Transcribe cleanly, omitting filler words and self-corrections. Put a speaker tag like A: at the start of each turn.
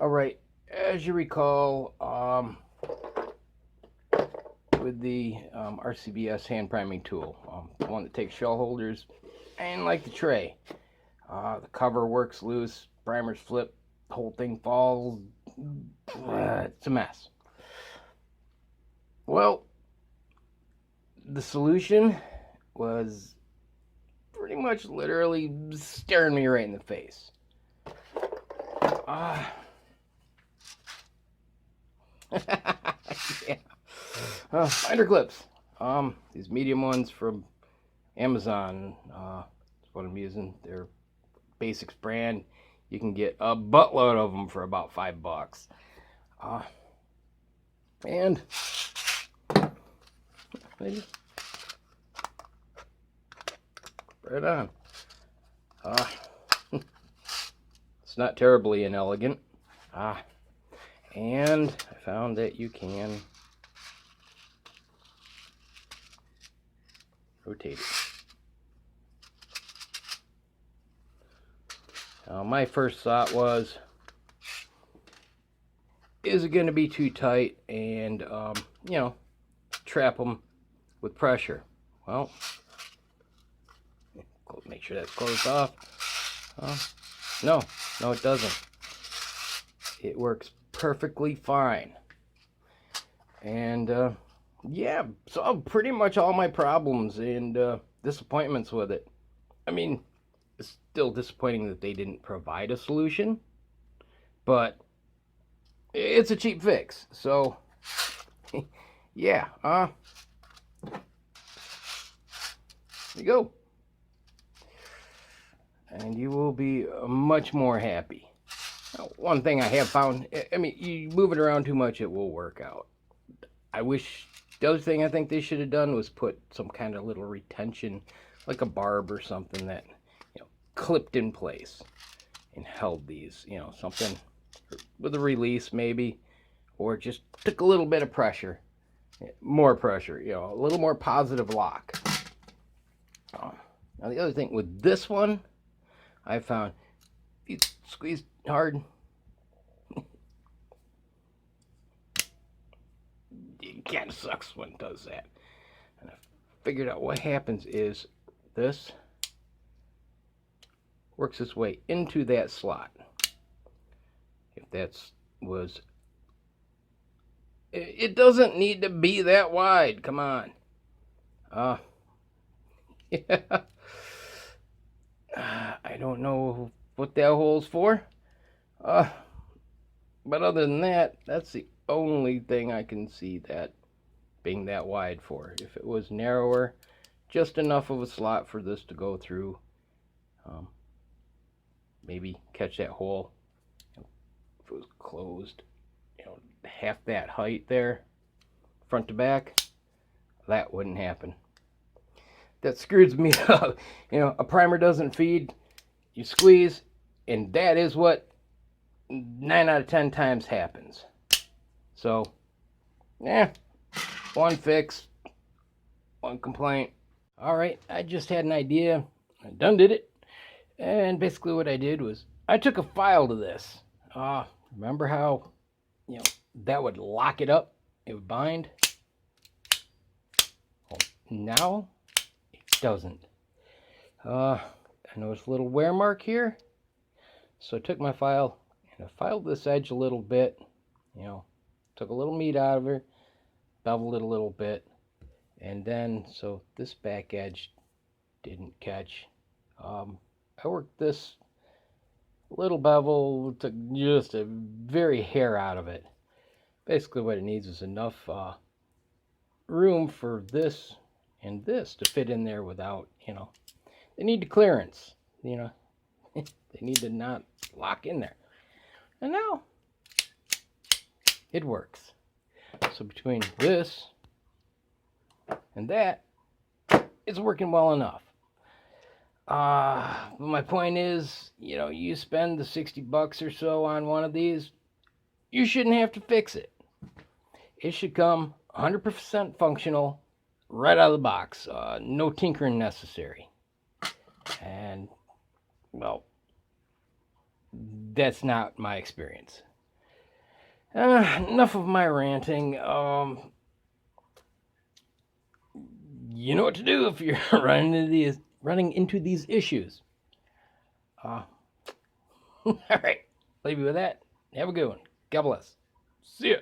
A: All right, as you recall, with the RCBS hand priming tool, the one that takes shell holders, and like the tray, the cover works loose, primers flip, the whole thing falls. It's a mess. Well, the solution was pretty much literally staring me right in the face. Yeah. Binder clips. These medium ones from Amazon. That's what I'm using. They're Basics brand. You can get a buttload of them for about $5. And maybe right on. It's not terribly inelegant. And I found that you can rotate it. My first thought was, is it going to be too tight and, trap them with pressure? Well, make sure that's closed off. No, it doesn't. It works perfectly fine. And, yeah, solved pretty much all my problems and disappointments with it. I mean, it's still disappointing that they didn't provide a solution, but it's a cheap fix. So, yeah, there you go. And you will be much more happy. One thing I have found, I mean, you move it around too much, it will work out. The other thing I think they should have done was put some kind of little retention, like a barb or something that, clipped in place and held these, something with a release maybe, or just took a little bit of pressure, more pressure, a little more positive lock. Now the other thing with this one, I found if you squeeze hard, it kind of sucks when it does that. And I figured out what happens is this works its way into that slot. If it doesn't need to be that wide. Come on. Yeah. I don't know what that hole's for. But other than that, that's the only thing I can see that being that wide for. If it was narrower, just enough of a slot for this to go through, maybe catch that hole. If it was closed, half that height there, front to back, that wouldn't happen. That screws me up. A primer doesn't feed, you squeeze, and that is what 9 out of 10 times happens. So, one fix, one complaint. All right, I just had an idea. I done did it. And basically what I did was I took a file to this. Remember how, that would lock it up? It would bind. Well, now it doesn't. I noticed a little wear mark here. So I took my file and I filed this edge a little bit. Took a little meat out of her, beveled it a little bit, and then so this back edge didn't catch. I worked this little bevel, took just a very hair out of it. Basically what it needs is enough room for this and this to fit in there without, they need the clearance, they need to not lock in there. And now it works. So between this and that, it's working well enough. But my point is, you spend the $60 or so on one of these, you shouldn't have to fix it. It should come 100% functional right out of the box. No tinkering necessary. And, well, that's not my experience. Enough of my ranting. You know what to do if you're running into these issues. All right. Leave you with that. Have a good one. God bless. See ya.